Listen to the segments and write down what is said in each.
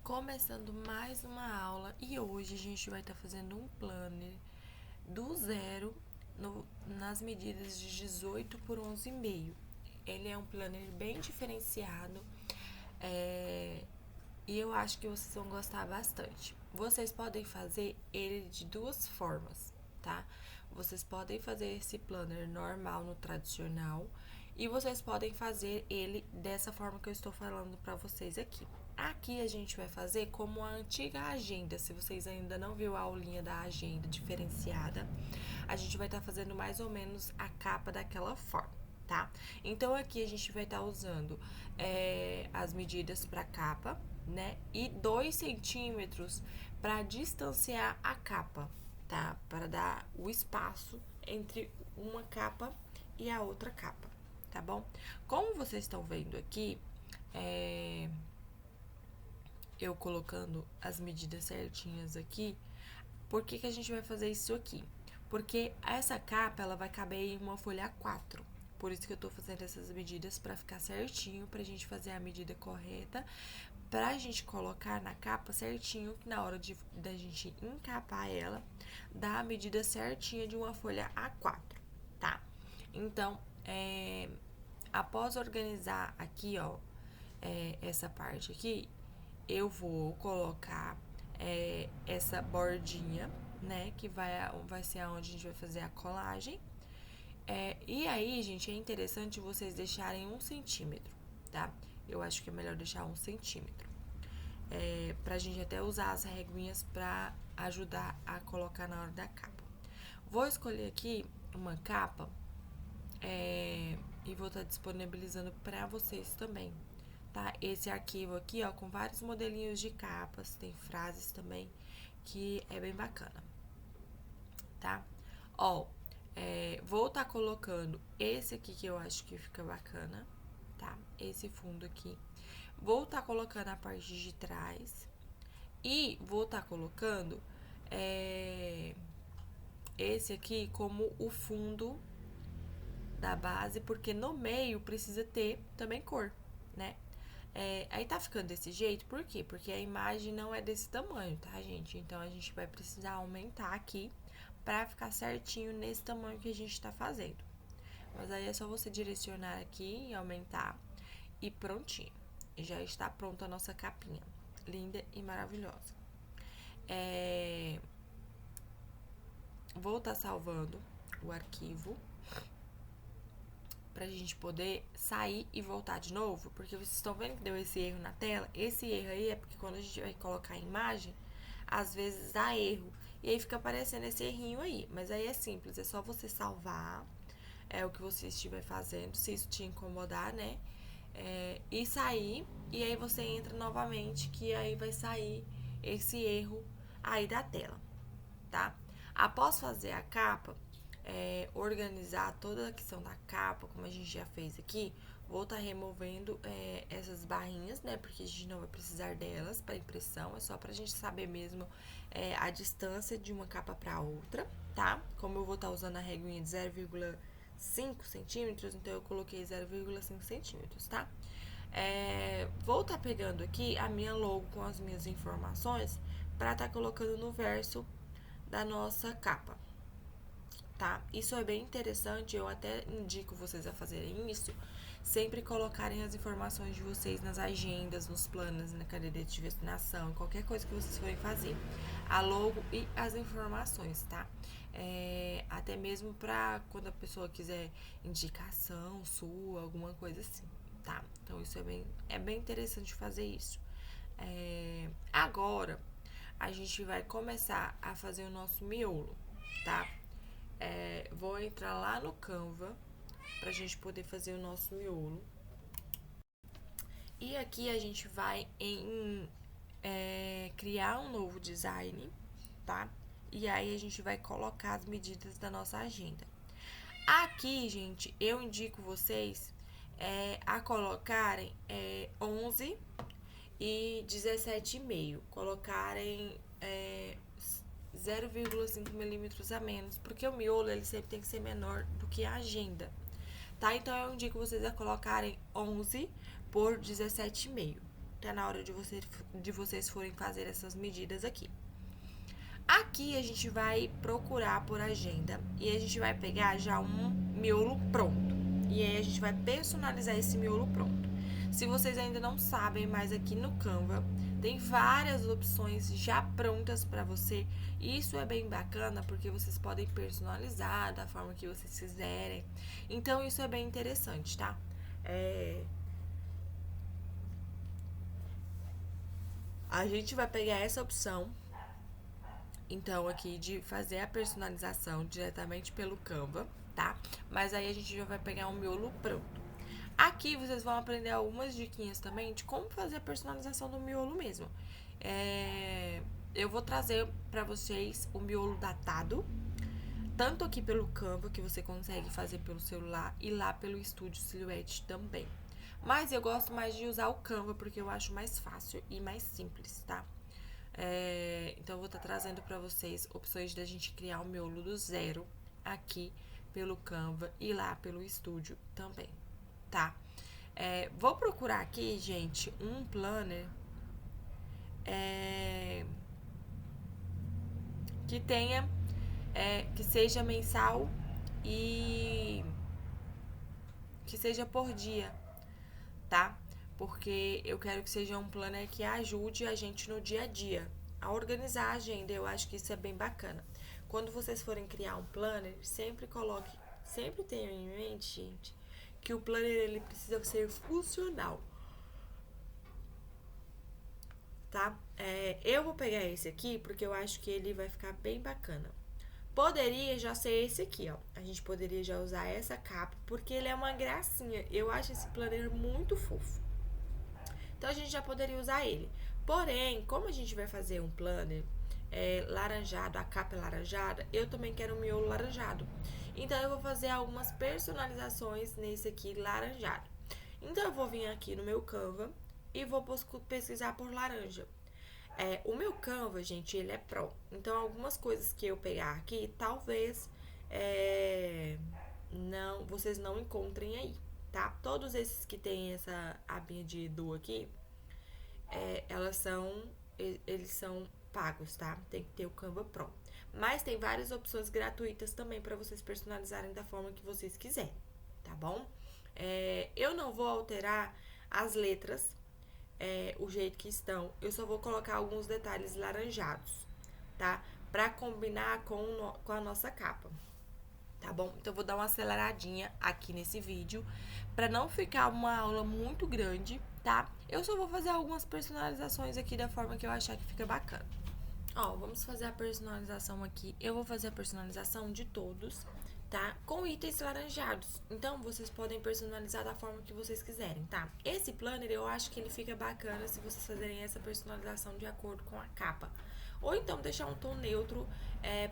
Começando mais uma aula e hoje a gente vai estar fazendo um planner do zero nas medidas de 18 por 11,5. Ele é um planner bem diferenciado e eu acho que vocês vão gostar bastante. Vocês podem fazer ele de duas formas, tá? Vocês podem fazer esse planner normal no tradicional e vocês podem fazer ele dessa forma que eu estou falando para vocês aqui. Aqui a gente vai fazer como a antiga agenda. Se vocês ainda não viram a aulinha da agenda diferenciada, a gente vai estar fazendo mais ou menos a capa daquela forma, tá? Então aqui a gente vai estar usando as medidas para capa, né? E 2 centímetros para distanciar a capa, tá? Para dar o espaço entre uma capa e a outra capa, tá bom? Como vocês estão vendo aqui, eu colocando as medidas certinhas aqui, por que a gente vai fazer isso aqui? Porque essa capa, ela vai caber em uma folha A4. Por isso que eu tô fazendo essas medidas para ficar certinho, pra gente fazer a medida correta, pra gente colocar na capa certinho, que na hora da gente encapar ela, dá a medida certinha de uma folha A4, tá? Então, após organizar aqui, ó, essa parte aqui, eu vou colocar essa bordinha, né, que vai ser aonde a gente vai fazer a colagem. E aí, gente, é interessante vocês deixarem 1 centímetro, tá? Eu acho que é melhor deixar 1 centímetro. Pra gente até usar as reguinhas pra ajudar a colocar na hora da capa. Vou escolher aqui uma capa e vou estar disponibilizando pra vocês também, tá? Esse arquivo aqui, ó, com vários modelinhos de capas, tem frases também, que é bem bacana, tá? Ó, vou estar colocando esse aqui que eu acho que fica bacana, tá? Esse fundo aqui. Vou estar colocando a parte de trás e vou estar colocando esse aqui como o fundo da base, porque no meio precisa ter também cor, né? Aí tá ficando desse jeito, por quê? Porque a imagem não é desse tamanho, tá, gente? Então, a gente vai precisar aumentar aqui pra ficar certinho nesse tamanho que a gente tá fazendo. Mas aí é só você direcionar aqui e aumentar e prontinho. Já está pronta a nossa capinha, linda e maravilhosa. Vou estar salvando o arquivo pra gente poder sair e voltar de novo, porque vocês estão vendo que deu esse erro na tela? Esse erro aí é porque quando a gente vai colocar a imagem, às vezes dá erro, e aí fica aparecendo esse errinho aí, mas aí é simples, é só você salvar o que você estiver fazendo, se isso te incomodar, né? E sair, e aí você entra novamente, que aí vai sair esse erro aí da tela, tá? Após fazer a capa, organizar toda a questão da capa, como a gente já fez aqui, vou estar removendo essas barrinhas, né? Porque a gente não vai precisar delas para impressão, é só pra gente saber mesmo a distância de uma capa para outra, tá? Como eu vou estar usando a reguinha de 0,5 centímetros, então eu coloquei 0,5 centímetros, tá? Vou estar pegando aqui a minha logo com as minhas informações para estar colocando no verso da nossa capa, tá? Isso é bem interessante, eu até indico vocês a fazerem isso, sempre colocarem as informações de vocês nas agendas, nos planos, na caderneta de destinação, qualquer coisa que vocês forem fazer, a logo e as informações, tá? Até mesmo pra quando a pessoa quiser indicação sua, alguma coisa assim, tá? Então, isso é bem interessante fazer isso. Agora, a gente vai começar a fazer o nosso miolo, tá? Vou entrar lá no Canva pra gente poder fazer o nosso miolo. E aqui a gente vai criar um novo design, tá? E aí a gente vai colocar as medidas da nossa agenda. Aqui, gente, eu indico vocês a colocarem 11 e 17,5. Colocarem 0,5 milímetros a menos, porque o miolo ele sempre tem que ser menor do que a agenda, tá? Então, eu indico vocês a colocarem 11 por 17,5, tá na hora de vocês forem fazer essas medidas aqui. Aqui a gente vai procurar por agenda e a gente vai pegar já um miolo pronto. E aí a gente vai personalizar esse miolo pronto. Se vocês ainda não sabem, mas aqui no Canva tem várias opções já prontas para você. E isso é bem bacana porque vocês podem personalizar da forma que vocês quiserem. Então isso é bem interessante, tá? A gente vai pegar essa opção, então, aqui de fazer a personalização diretamente pelo Canva, tá? Mas aí a gente já vai pegar um miolo pronto. Aqui vocês vão aprender algumas diquinhas também de como fazer a personalização do miolo mesmo. Eu vou trazer pra vocês o miolo datado, tanto aqui pelo Canva, que você consegue fazer pelo celular, e lá pelo Estúdio Silhouette também. Mas eu gosto mais de usar o Canva, porque eu acho mais fácil e mais simples, tá? Então, eu vou estar trazendo para vocês opções da gente criar o miolo do zero aqui pelo Canva e lá pelo estúdio também, tá? Vou procurar aqui, gente, um planner que tenha, que seja mensal e que seja por dia, tá? Porque eu quero que seja um planner que ajude a gente no dia a dia a organizar a agenda. Eu acho que isso é bem bacana. Quando vocês forem criar um planner, sempre tenham em mente, gente, que o planner ele precisa ser funcional, tá? Eu vou pegar esse aqui porque eu acho que ele vai ficar bem bacana. Poderia já ser esse aqui, ó. A gente poderia já usar essa capa porque ele é uma gracinha. Eu acho esse planner muito fofo. Então, a gente já poderia usar ele. Porém, como a gente vai fazer um planner laranjado, a capa é laranjada, eu também quero um miolo laranjado. Então, eu vou fazer algumas personalizações nesse aqui laranjado. Então, eu vou vir aqui no meu Canva e vou pesquisar por laranja. O meu Canva, gente, ele é Pro. Então, algumas coisas que eu pegar aqui, talvez vocês não encontrem aí, tá? Todos esses que tem essa abinha de Edu aqui, eles são pagos, tá? Tem que ter o Canva Pro. Mas tem várias opções gratuitas também para vocês personalizarem da forma que vocês quiserem, tá bom? Eu não vou alterar as letras, o jeito que estão. Eu só vou colocar alguns detalhes laranjados, tá? Pra combinar com a nossa capa. Tá bom? Então, eu vou dar uma aceleradinha aqui nesse vídeo, pra não ficar uma aula muito grande, tá? Eu só vou fazer algumas personalizações aqui da forma que eu achar que fica bacana. Ó, vamos fazer a personalização aqui. Eu vou fazer a personalização de todos, tá? Com itens laranjados. Então, vocês podem personalizar da forma que vocês quiserem, tá? Esse planner, eu acho que ele fica bacana se vocês fazerem essa personalização de acordo com a capa. Ou então deixar um tom neutro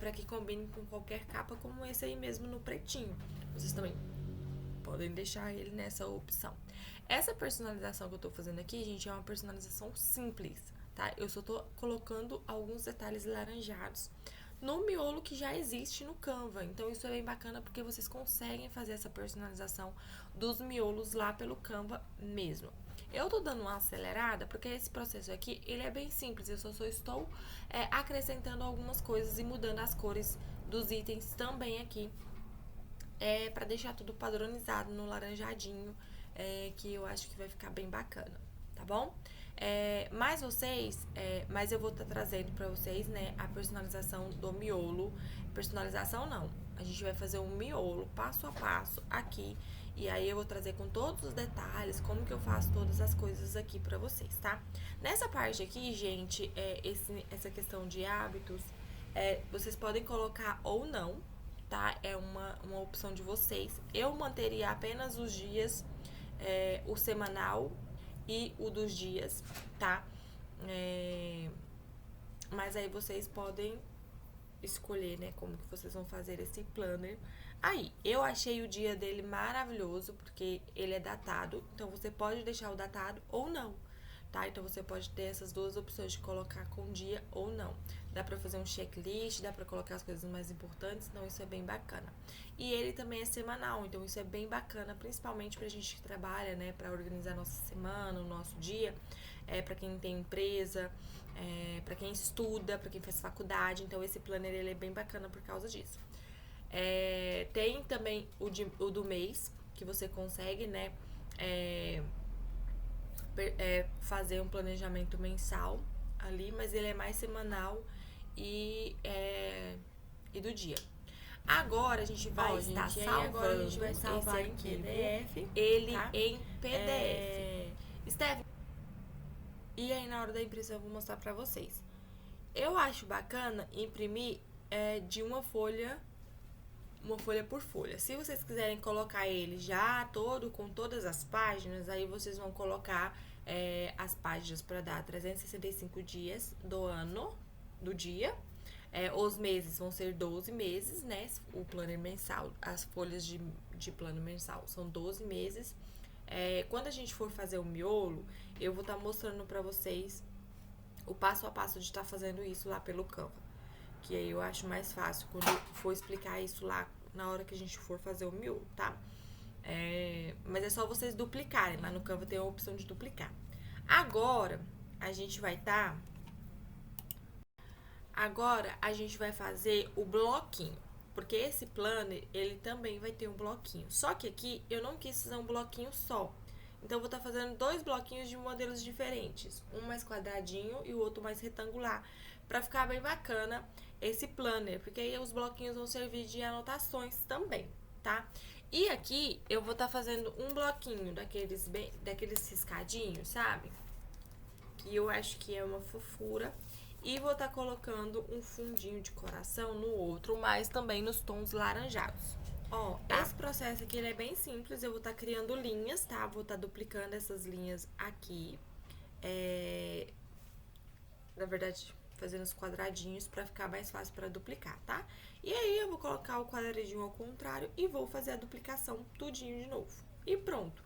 para que combine com qualquer capa, como esse aí mesmo no pretinho. Vocês também podem deixar ele nessa opção. Essa personalização que eu tô fazendo aqui, gente, é uma personalização simples, tá? Eu só tô colocando alguns detalhes laranjados no miolo que já existe no Canva. Então, isso é bem bacana porque vocês conseguem fazer essa personalização dos miolos lá pelo Canva mesmo. Eu tô dando uma acelerada porque esse processo aqui, ele é bem simples. Eu só estou acrescentando algumas coisas e mudando as cores dos itens também aqui. Pra deixar tudo padronizado no laranjadinho, que eu acho que vai ficar bem bacana, tá bom? Mas eu vou estar trazendo pra vocês, né, a personalização do miolo. Personalização não, a gente vai fazer um miolo passo a passo aqui. E aí eu vou trazer com todos os detalhes como que eu faço todas as coisas aqui pra vocês, tá? Nessa parte aqui, gente, essa questão de hábitos, vocês podem colocar ou não, tá? É uma opção de vocês. Eu manteria apenas os dias, o semanal e o dos dias, tá? Mas aí vocês podem escolher, né, como que vocês vão fazer esse planner. Aí, eu achei o dia dele maravilhoso, porque ele é datado, então você pode deixar o datado ou não, tá? Então, você pode ter essas duas opções de colocar com dia ou não. dá pra fazer um checklist, dá pra colocar as coisas mais importantes, então isso é bem bacana. E ele também é semanal, então isso é bem bacana, principalmente pra gente que trabalha, né, pra organizar nossa semana, o nosso dia, pra quem tem empresa, pra quem estuda, pra quem faz faculdade, então esse planner ele é bem bacana por causa disso. Tem também o do mês, que você consegue, né, fazer um planejamento mensal ali, mas ele é mais semanal e do dia. Agora a gente vai estar salvando esse arquivo, ele tá? Em PDF. Steph, e aí na hora da impressão eu vou mostrar pra vocês. Eu acho bacana imprimir de uma folha por folha. Se vocês quiserem colocar ele já todo, com todas as páginas, aí vocês vão colocar as páginas para dar 365 dias do ano, do dia. Os meses vão ser 12 meses, né? O planner mensal, as folhas de plano mensal são 12 meses. Quando a gente for fazer o miolo, eu vou estar mostrando para vocês o passo a passo de estar fazendo isso lá pelo Canva. Que aí eu acho mais fácil quando eu for explicar isso lá na hora que a gente for fazer o miolo, tá? Mas é só vocês duplicarem. Lá no Canva tem a opção de duplicar. Agora, a gente vai fazer o bloquinho. Porque esse planner, ele também vai ter um bloquinho. Só que aqui, eu não quis fazer um bloquinho só. Então, eu vou estar fazendo 2 bloquinhos de modelos diferentes. Um mais quadradinho e o outro mais retangular. Pra ficar bem bacana esse planner. Porque aí os bloquinhos vão servir de anotações também, tá? E aqui, eu vou estar fazendo um bloquinho daqueles riscadinhos, sabe? Que eu acho que é uma fofura. E vou estar colocando um fundinho de coração no outro, mas também nos tons laranjados. Esse processo aqui ele é bem simples, eu vou estar criando linhas, tá? Vou estar duplicando essas linhas aqui. Na verdade, fazendo os quadradinhos pra ficar mais fácil pra duplicar, tá? E aí, eu vou colocar o quadradinho ao contrário e vou fazer a duplicação tudinho de novo. E pronto.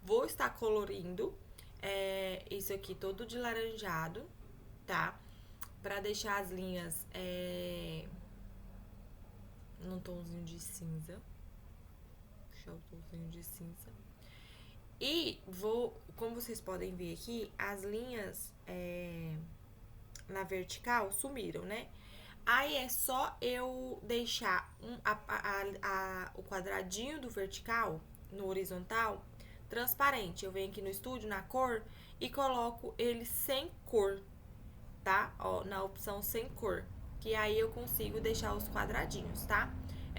Vou estar colorindo isso aqui todo de laranjado, tá? Pra deixar as linhas num tomzinho de cinza. Deixar o tomzinho de cinza. E como vocês podem ver aqui, as linhas na vertical sumiram, né? Aí é só eu deixar o quadradinho do vertical no horizontal transparente. Eu venho aqui no estúdio, na cor, e coloco ele sem cor, tá? Na opção sem cor, que aí eu consigo deixar os quadradinhos, tá?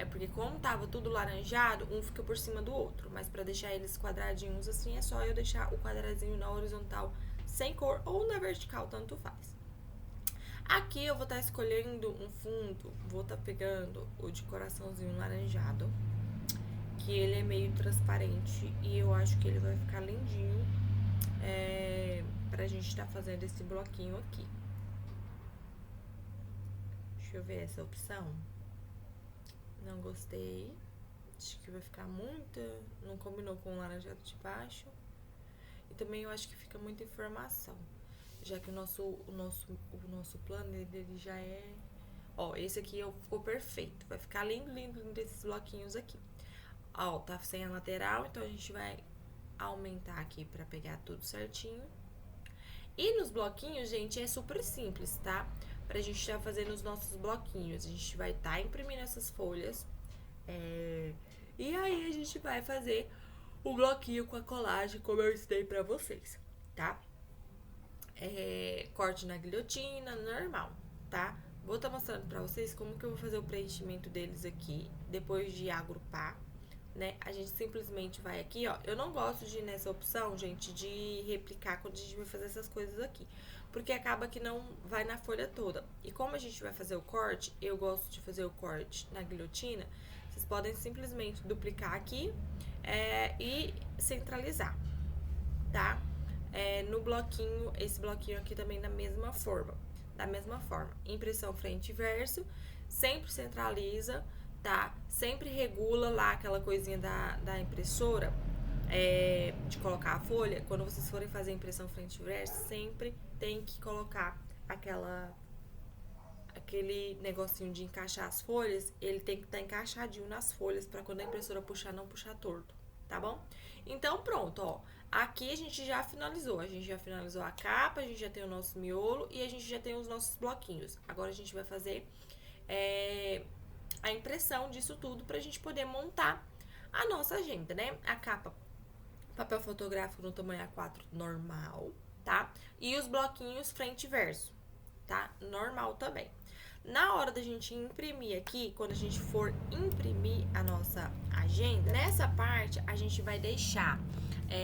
Porque como tava tudo laranjado, um fica por cima do outro, mas pra deixar eles quadradinhos assim, é só eu deixar o quadradinho na horizontal sem cor ou na vertical, tanto faz. Aqui eu vou estar escolhendo um fundo, vou estar pegando o de coraçãozinho laranjado, que ele é meio transparente e eu acho que ele vai ficar lindinho pra gente estar fazendo esse bloquinho aqui. Deixa eu ver essa opção. Não gostei. Acho que vai ficar muito... Não combinou com o laranjado de baixo. E também eu acho que fica muita informação. Já que o nosso planner, ele já é... esse aqui ficou perfeito. Vai ficar lindo, lindo, lindo esses bloquinhos aqui. Tá sem a lateral, então a gente vai aumentar aqui pra pegar tudo certinho. E nos bloquinhos, gente, é super simples, tá? Pra gente estar fazendo os nossos bloquinhos. A gente vai estar imprimindo essas folhas. E aí, a gente vai fazer o bloquinho com a colagem, como eu ensinei pra vocês, tá? Corte na guilhotina, normal, tá? Vou estar mostrando pra vocês como que eu vou fazer o preenchimento deles aqui, depois de agrupar, né? A gente simplesmente vai aqui, eu não gosto de ir nessa opção, gente, de replicar quando a gente vai fazer essas coisas aqui, porque acaba que não vai na folha toda. E como a gente vai fazer o corte, eu gosto de fazer o corte na guilhotina, vocês podem simplesmente duplicar aqui e centralizar, tá? No bloquinho, esse bloquinho aqui também da mesma forma, impressão frente e verso, sempre centraliza, tá? Sempre regula lá aquela coisinha da impressora, de colocar a folha. Quando vocês forem fazer impressão frente e verso, sempre tem que colocar aquele negocinho de encaixar as folhas, ele tem que estar encaixadinho nas folhas para quando a impressora puxar, não puxar torto, tá bom? Então, pronto, ó. Aqui a gente já finalizou. A gente já finalizou a capa, a gente já tem o nosso miolo e a gente já tem os nossos bloquinhos. Agora a gente vai fazer a impressão disso tudo pra gente poder montar a nossa agenda, né? A capa, papel fotográfico no tamanho A4 normal, tá? E os bloquinhos frente e verso, tá? Normal também. Na hora da gente imprimir aqui, quando a gente for imprimir a nossa agenda, nessa parte a gente vai deixar,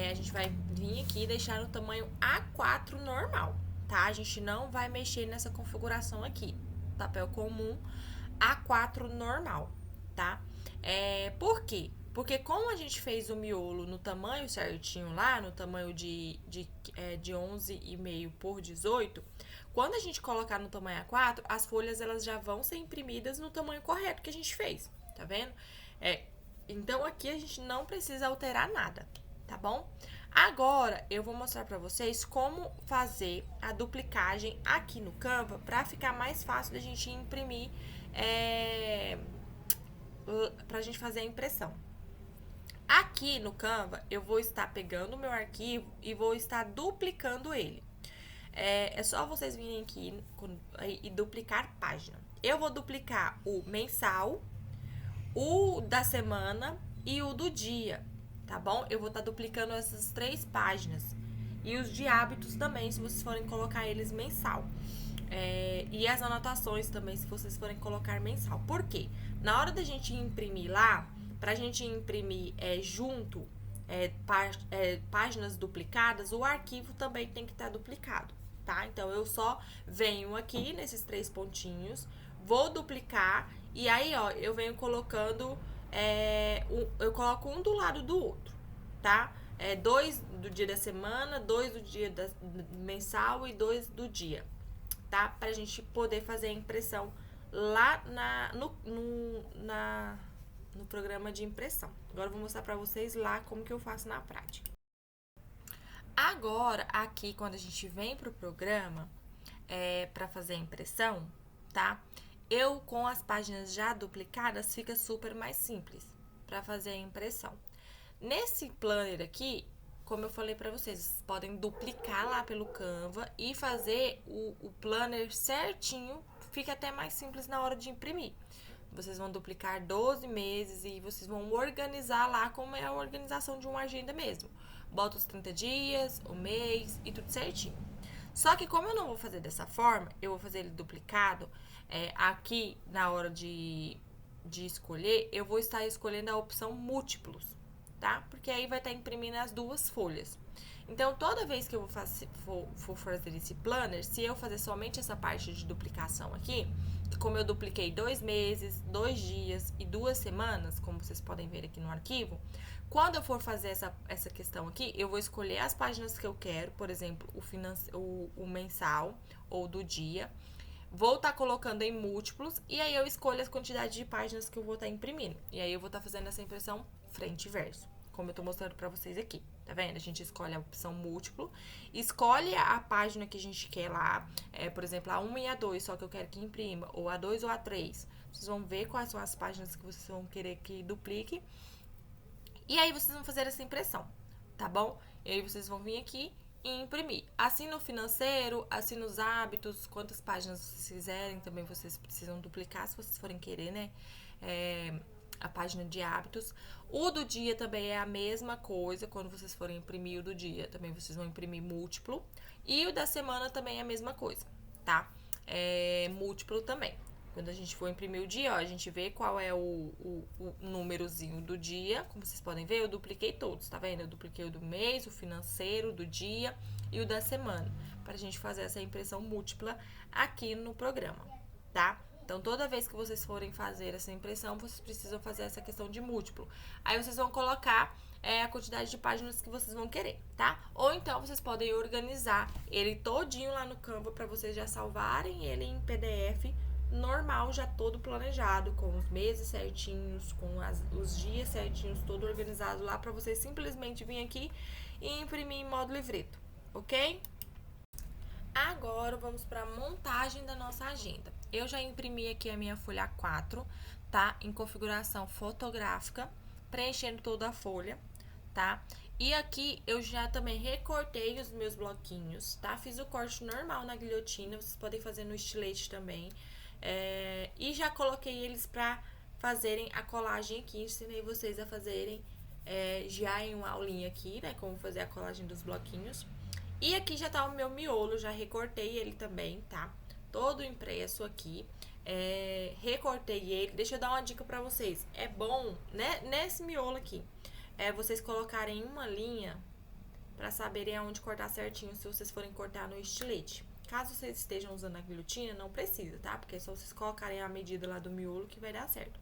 a gente vai vir aqui e deixar no tamanho A4 normal, tá? A gente não vai mexer nessa configuração aqui, papel comum A4 normal, tá? Por quê? Porque como a gente fez o miolo no tamanho certinho lá, no tamanho de 11,5 por 18, quando a gente colocar no tamanho A4, as folhas elas já vão ser imprimidas no tamanho correto que a gente fez, tá vendo? Então aqui a gente não precisa alterar nada, tá bom? Agora eu vou mostrar pra vocês como fazer a duplicagem aqui no Canva pra ficar mais fácil da gente imprimir, pra gente fazer a impressão. Aqui no Canva, eu vou estar pegando o meu arquivo e vou estar duplicando ele. É só vocês virem aqui e duplicar página. Eu vou duplicar o mensal, o da semana e o do dia, tá bom? Eu vou estar duplicando essas 3 páginas. E os de hábitos também, se vocês forem colocar eles mensal. E as anotações também, se vocês forem colocar mensal. Por quê? Na hora da gente imprimir lá, pra gente imprimir junto páginas duplicadas, o arquivo também tem que estar duplicado, tá? Então, eu só venho aqui nesses 3 pontinhos, vou duplicar e aí, ó, eu venho colocando, eu coloco um do lado do outro, tá? 2 do dia da semana, 2 do dia mensal e 2 do dia, tá? Pra gente poder fazer a impressão lá no programa de impressão. Agora eu vou mostrar pra vocês lá como que eu faço na prática. Agora, aqui, quando a gente vem pro programa, pra fazer a impressão, tá? Eu, com as páginas já duplicadas, fica super mais simples pra fazer a impressão. Nesse planner aqui, como eu falei pra vocês podem duplicar lá pelo Canva e fazer o planner certinho, fica até mais simples na hora de imprimir. Vocês vão duplicar 12 meses e vocês vão organizar lá como é a organização de uma agenda mesmo. Bota os 30 dias, o mês e tudo certinho. Só que como eu não vou fazer dessa forma, eu vou fazer ele duplicado, aqui na hora de escolher, eu vou estar escolhendo a opção múltiplos, tá? Porque aí vai estar imprimindo as 2 folhas. Então, toda vez que eu for fazer esse planner, se eu fazer somente essa parte de duplicação aqui, como eu dupliquei 2 meses, 2 dias e 2 semanas, como vocês podem ver aqui no arquivo, quando eu for fazer essa questão aqui, eu vou escolher as páginas que eu quero, por exemplo, o mensal ou do dia, vou estar colocando em múltiplos e aí eu escolho as quantidades de páginas que eu vou estar imprimindo. E aí eu vou estar fazendo essa impressão frente e verso, como eu tô mostrando pra vocês aqui, tá vendo? A gente escolhe a opção múltiplo, escolhe a página que a gente quer lá, por exemplo, a 1 e a 2, só que eu quero que imprima, ou a 2 ou a 3. Vocês vão ver quais são as páginas que vocês vão querer que duplique. E aí vocês vão fazer essa impressão, tá bom? E aí vocês vão vir aqui e imprimir. Assim no financeiro, assim nos hábitos, quantas páginas vocês quiserem, também vocês precisam duplicar, se vocês forem querer, né? A página de hábitos. O do dia também é a mesma coisa, quando vocês forem imprimir o do dia, também vocês vão imprimir múltiplo. E o da semana também é a mesma coisa, tá? Múltiplo também. Quando a gente for imprimir o dia, ó, a gente vê qual é o númerozinho do dia. Como vocês podem ver, eu dupliquei todos, tá vendo? Eu dupliquei o do mês, o financeiro, do dia e o da semana, pra gente fazer essa impressão múltipla aqui no programa, tá? Então, toda vez que vocês forem fazer essa impressão, vocês precisam fazer essa questão de múltiplo. Aí, vocês vão colocar a quantidade de páginas que vocês vão querer, tá? Ou então, vocês podem organizar ele todinho lá no Canva pra vocês já salvarem ele em PDF normal, já todo planejado, com os meses certinhos, com os dias certinhos, todo organizado lá pra vocês simplesmente vir aqui e imprimir em modo livreto, ok? Agora vamos para a montagem da nossa agenda. Eu já imprimi aqui a minha folha A4, tá? Em configuração fotográfica, preenchendo toda a folha, tá? E aqui eu já também recortei os meus bloquinhos, tá? Fiz o corte normal na guilhotina, vocês podem fazer no estilete também. E já coloquei eles pra fazerem a colagem aqui, ensinei vocês a fazerem já em uma aulinha aqui, né? Como fazer a colagem dos bloquinhos. E aqui já tá o meu miolo, já recortei ele também, tá? Todo impresso aqui. Recortei ele. Deixa eu dar uma dica pra vocês. É bom, né? Nesse miolo aqui, vocês colocarem uma linha pra saberem aonde cortar certinho se vocês forem cortar no estilete. Caso vocês estejam usando a guilhotina, não precisa, tá? Porque é só vocês colocarem a medida lá do miolo que vai dar certo.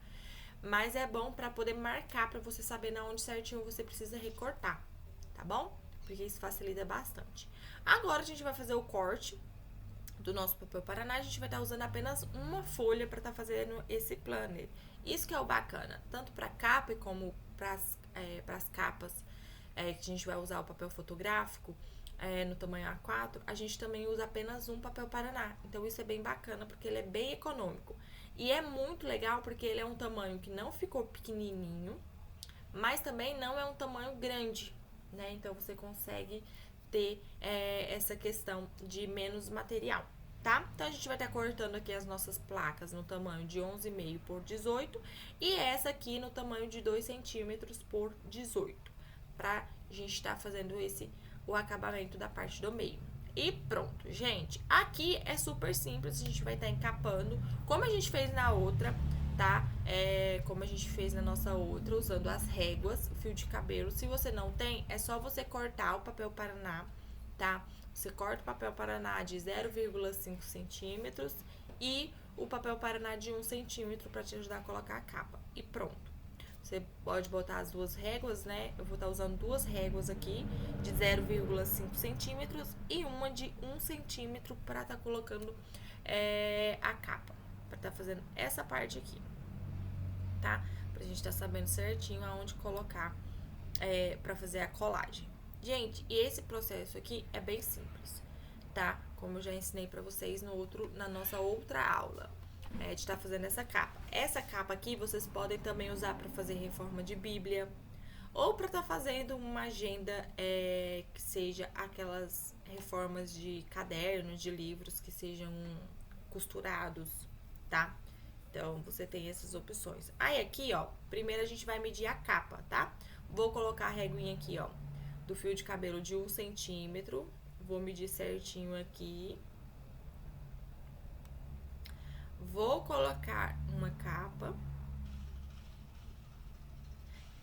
Mas é bom pra poder marcar, pra você saber na onde certinho você precisa recortar, tá bom? Porque isso facilita bastante. Agora a gente vai fazer o corte do nosso papel Paraná. A gente vai estar usando apenas uma folha para estar fazendo esse planner. Isso que é o bacana, tanto para capa como para as capas que a gente vai usar o papel fotográfico no tamanho A4, a gente também usa apenas um papel Paraná. Então isso é bem bacana porque ele é bem econômico. E é muito legal porque ele é um tamanho que não ficou pequenininho, mas também não é um tamanho grande, né? Então você consegue ter essa questão de menos material, tá? Então a gente vai estar cortando aqui as nossas placas no tamanho de 11,5 por 18 e essa aqui no tamanho de 2 centímetros por 18, pra gente estar fazendo o acabamento da parte do meio. E pronto, gente. Aqui é super simples, a gente vai estar encapando, como a gente fez na outra, tá? Como a gente fez na nossa outra, usando as réguas, o fio de cabelo. Se você não tem, é só você cortar o papel Paraná, tá? Você corta o papel Paraná de 0,5 centímetros e o papel Paraná de 1 centímetro para te ajudar a colocar a capa. E pronto. Você pode botar as duas réguas, né? Eu vou estar usando duas réguas aqui de 0,5 centímetros e uma de 1 centímetro para estar colocando a capa. Para estar fazendo essa parte aqui, tá? Pra gente estar sabendo certinho aonde colocar para fazer a colagem. Gente, e esse processo aqui é bem simples, tá? Como eu já ensinei pra vocês na nossa outra aula, de estar fazendo essa capa. Essa capa aqui vocês podem também usar para fazer reforma de Bíblia ou para estar fazendo uma agenda que seja aquelas reformas de cadernos, de livros que sejam costurados, tá? Então, você tem essas opções. Aí, aqui, ó, primeiro a gente vai medir a capa, tá? Vou colocar a reguinha aqui, ó, do fio de cabelo de 1 centímetro. Vou medir certinho aqui. Vou colocar uma capa.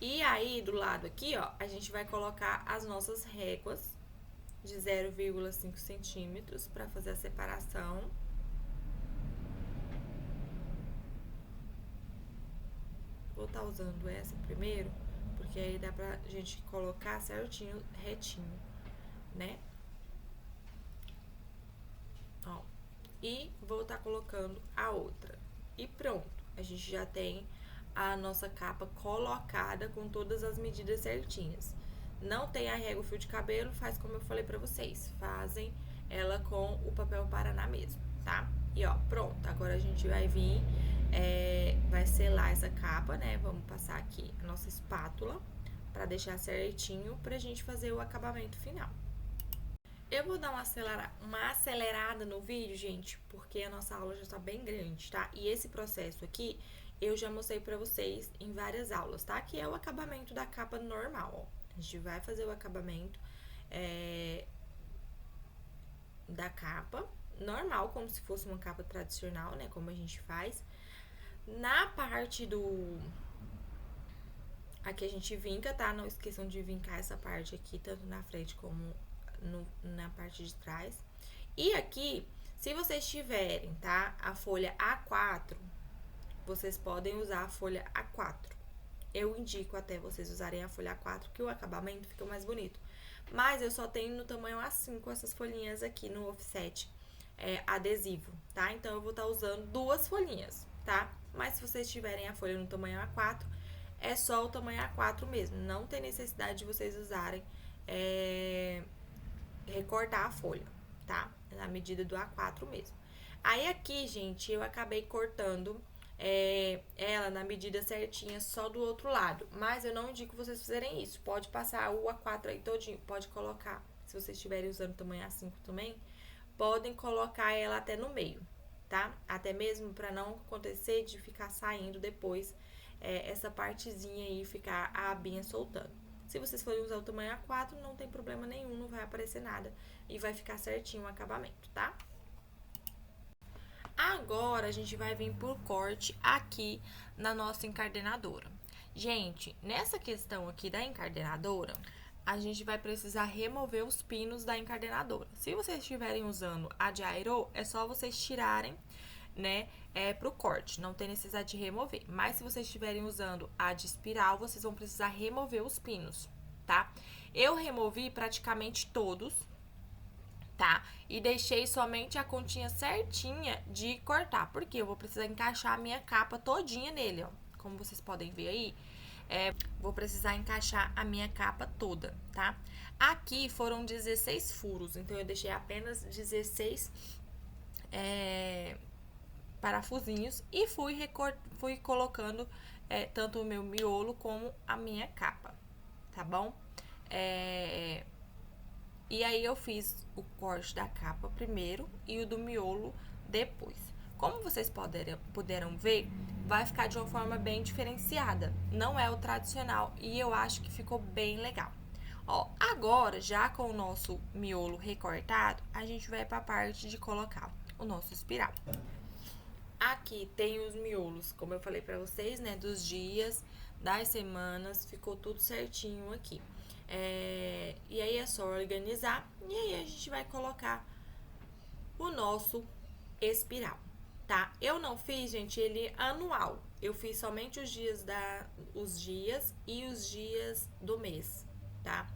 E aí, do lado aqui, ó, a gente vai colocar as nossas réguas de 0,5 centímetros para fazer a separação. Vou estar usando essa primeiro, porque aí dá pra gente colocar certinho, retinho, né? Ó, e vou estar colocando a outra. E pronto, a gente já tem a nossa capa colocada com todas as medidas certinhas. Não tem a régua fio de cabelo, faz como eu falei pra vocês, fazem ela com o papel Paraná mesmo, tá? E ó, pronto, agora a gente vai vir, vai selar essa capa, né? Vamos passar aqui a nossa espátula pra deixar certinho pra gente fazer o acabamento final. Eu vou dar uma acelerada no vídeo, gente, porque a nossa aula já tá bem grande, tá? E esse processo aqui, eu já mostrei pra vocês em várias aulas, tá? Que é o acabamento da capa normal, ó. A gente vai fazer o acabamento da capa normal, como se fosse uma capa tradicional, né? Como a gente faz. Na parte aqui a gente vinca, tá? Não esqueçam de vincar essa parte aqui, tanto na frente como na parte de trás. E aqui, se vocês tiverem, tá? A folha A4, vocês podem usar a folha A4. Eu indico até vocês usarem a folha A4, que o acabamento fica mais bonito. Mas eu só tenho no tamanho A5 essas folhinhas aqui no offset adesivo, tá? Então, eu vou estar usando duas folhinhas, tá? Mas se vocês tiverem a folha no tamanho A4, é só o tamanho A4 mesmo. Não tem necessidade de vocês usarem recortar a folha, tá? Na medida do A4 mesmo. Aí aqui, gente, eu acabei cortando ela na medida certinha só do outro lado. Mas eu não indico vocês fazerem isso. Pode passar o A4 aí todinho, pode colocar. Se vocês estiverem usando tamanho A5 também, podem colocar ela até no meio, tá? Até mesmo para não acontecer de ficar saindo depois essa partezinha aí, ficar a abinha soltando. Se vocês forem usar o tamanho A4, não tem problema nenhum, não vai aparecer nada e vai ficar certinho o acabamento, tá? Agora, a gente vai vir por corte aqui na nossa encardenadora. Gente, nessa questão aqui da encardenadora, a gente vai precisar remover os pinos da encardenadora. Se vocês estiverem usando a de aero, é só vocês tirarem, né, pro corte, não tem necessidade de remover. Mas se vocês estiverem usando a de espiral, vocês vão precisar remover os pinos, tá? Eu removi praticamente todos, tá? E deixei somente a continha certinha de cortar, porque eu vou precisar encaixar a minha capa todinha nele, ó. Como vocês podem ver aí, vou precisar encaixar a minha capa toda, tá? Aqui foram 16 furos, então eu deixei apenas 16 parafusinhos e fui colocando tanto o meu miolo como a minha capa, tá bom? E aí, eu fiz o corte da capa primeiro e o do miolo depois. Como vocês puderam ver, vai ficar de uma forma bem diferenciada. Não é o tradicional e eu acho que ficou bem legal. Ó, agora, já com o nosso miolo recortado, a gente vai para a parte de colocar o nosso espiral. Aqui tem os miolos, como eu falei para vocês, né, dos dias, das semanas, ficou tudo certinho aqui. E aí é só organizar e aí a gente vai colocar o nosso espiral, tá? Eu não fiz, gente, ele anual. Eu fiz somente os dias e os dias do mês, tá?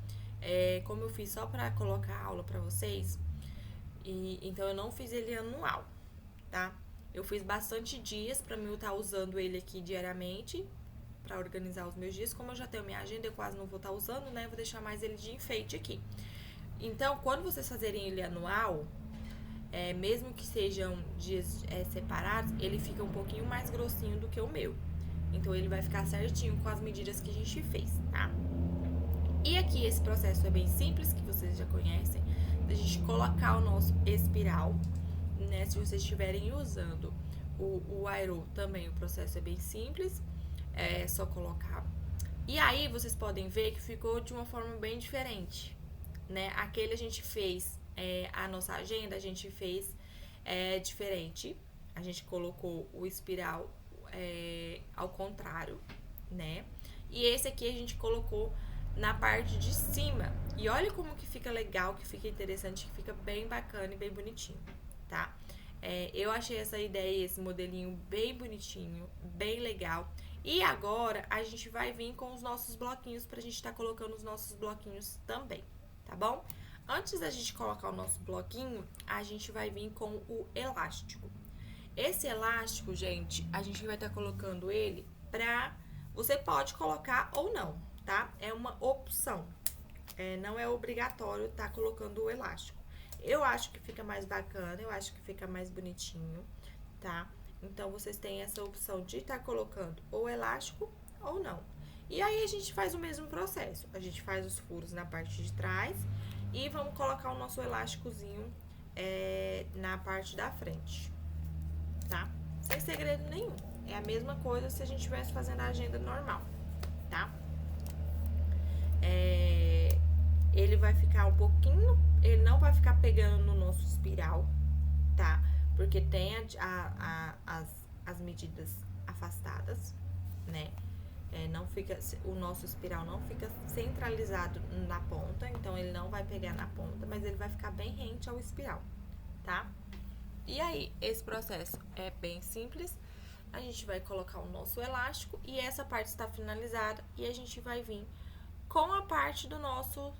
Como eu fiz só pra colocar a aula pra vocês, então eu não fiz ele anual, tá? Eu fiz bastante dias pra mim estar usando ele aqui diariamente, para organizar os meus dias. Como eu já tenho minha agenda, eu quase não vou estar usando, né? Vou deixar mais ele de enfeite aqui. Então, quando vocês fazerem ele anual, mesmo que sejam dias separados, ele fica um pouquinho mais grossinho do que o meu. Então, ele vai ficar certinho com as medidas que a gente fez, tá? E aqui, esse processo é bem simples, que vocês já conhecem, da gente colocar o nosso espiral, né? Se vocês estiverem usando o aero também, o processo é bem simples. É só colocar. E aí, vocês podem ver que ficou de uma forma bem diferente, né? Aquele a gente fez, a nossa agenda, a gente fez diferente. A gente colocou o espiral ao contrário, né? E esse aqui a gente colocou na parte de cima. E olha como que fica legal, que fica interessante, que fica bem bacana e bem bonitinho, tá? Eu achei essa ideia, esse modelinho bem bonitinho, bem legal. E agora, a gente vai vir com os nossos bloquinhos pra gente estar colocando os nossos bloquinhos também, tá bom? Antes da gente colocar o nosso bloquinho, a gente vai vir com o elástico. Esse elástico, gente, a gente vai estar colocando ele pra... Você pode colocar ou não, tá? É uma opção. Não é obrigatório estar colocando o elástico. Eu acho que fica mais bacana, eu acho que fica mais bonitinho, tá? Então, vocês têm essa opção de estar colocando ou elástico ou não. E aí, a gente faz o mesmo processo. A gente faz os furos na parte de trás e vamos colocar o nosso elásticozinho na parte da frente, tá? Sem segredo nenhum. É a mesma coisa se a gente estivesse fazendo a agenda normal, tá? Ele vai ficar um pouquinho... Ele não vai ficar pegando no nosso espiral, tá? Porque tem as medidas afastadas, né? Não fica, o nosso espiral não fica centralizado na ponta, então ele não vai pegar na ponta, mas ele vai ficar bem rente ao espiral, tá? E aí, esse processo é bem simples. A gente vai colocar o nosso elástico e essa parte está finalizada e a gente vai vir com a parte do nosso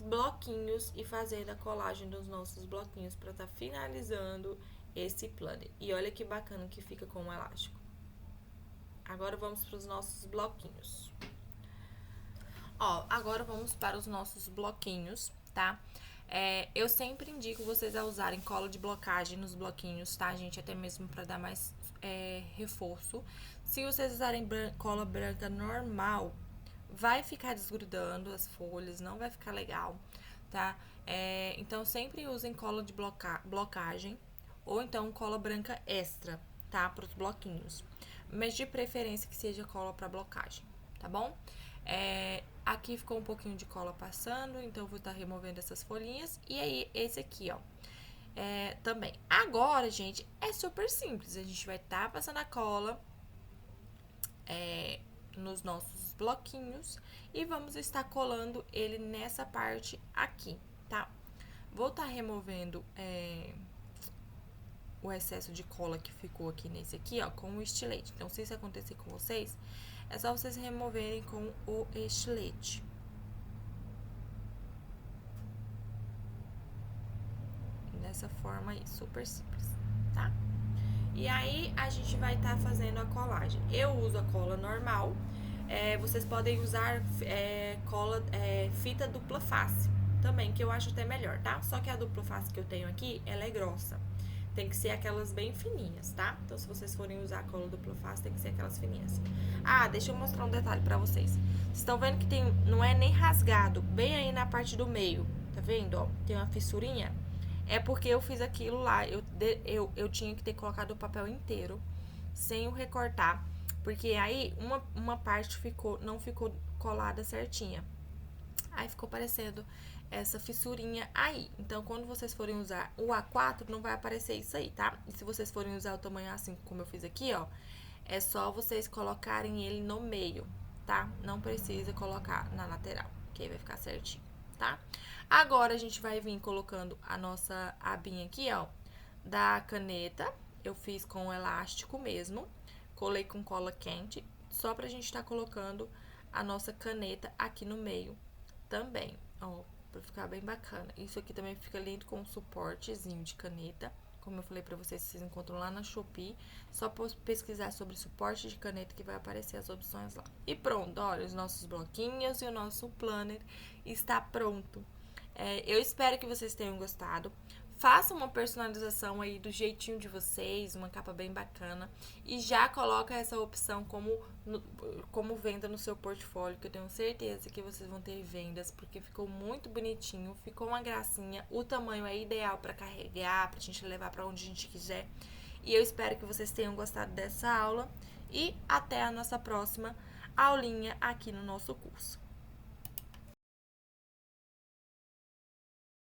bloquinhos e fazendo a colagem dos nossos bloquinhos para estar finalizando esse planner. E olha que bacana que fica com o elástico. Agora vamos para os nossos bloquinhos. Ó, agora vamos para os nossos bloquinhos, tá? Eu sempre indico vocês a usarem cola de blocagem nos bloquinhos, tá, gente? Até mesmo para dar mais reforço. Se vocês usarem cola branca normal, vai ficar desgrudando as folhas, não vai ficar legal, tá? Então, sempre usem cola de blocagem ou então cola branca extra, tá? Para os bloquinhos. Mas de preferência que seja cola para blocagem, tá bom? Aqui ficou um pouquinho de cola passando, então eu vou estar removendo essas folhinhas. E aí, esse aqui, ó, também. Agora, gente, é super simples. A gente vai estar passando a cola nos nossos bloquinhos e vamos estar colando ele nessa parte aqui, tá? Vou estar removendo o excesso de cola que ficou aqui nesse aqui, ó, com o estilete. Então, se isso acontecer com vocês, é só vocês removerem com o estilete. Dessa forma aí, super simples, tá? E aí, a gente vai estar fazendo a colagem. Eu uso a cola normal. Vocês podem usar fita dupla face também, que eu acho até melhor, tá? Só que a dupla face que eu tenho aqui, ela é grossa. Tem que ser aquelas bem fininhas, tá? Então, se vocês forem usar a cola dupla face, tem que ser aquelas fininhas. Ah, deixa eu mostrar um detalhe pra vocês. Vocês estão vendo que não é nem rasgado, bem aí na parte do meio, tá vendo, ó? Tem uma fissurinha. É porque eu fiz aquilo lá, eu tinha que ter colocado o papel inteiro, sem o recortar, porque aí uma parte não ficou colada certinha. Aí ficou parecendo essa fissurinha aí. Então, quando vocês forem usar o A4, não vai aparecer isso aí, tá? E se vocês forem usar o tamanho A5, como eu fiz aqui, ó, é só vocês colocarem ele no meio, tá? Não precisa colocar na lateral, que aí vai ficar certinho, tá? Agora, a gente vai vir colocando a nossa abinha aqui, ó, da caneta. Eu fiz com elástico mesmo, colei com cola quente, só pra gente tá colocando a nossa caneta aqui no meio também, ó, pra ficar bem bacana. Isso aqui também fica lindo com um suportezinho de caneta. Como eu falei pra vocês, vocês encontram lá na Shopee. Só pesquisar sobre suporte de caneta que vai aparecer as opções lá. E pronto, olha, os nossos bloquinhos e o nosso planner está pronto. Eu espero que vocês tenham gostado. Faça uma personalização aí do jeitinho de vocês, uma capa bem bacana. E já coloca essa opção como venda no seu portfólio, que eu tenho certeza que vocês vão ter vendas, porque ficou muito bonitinho, ficou uma gracinha. O tamanho é ideal para carregar, pra gente levar para onde a gente quiser. E eu espero que vocês tenham gostado dessa aula. E até a nossa próxima aulinha aqui no nosso curso.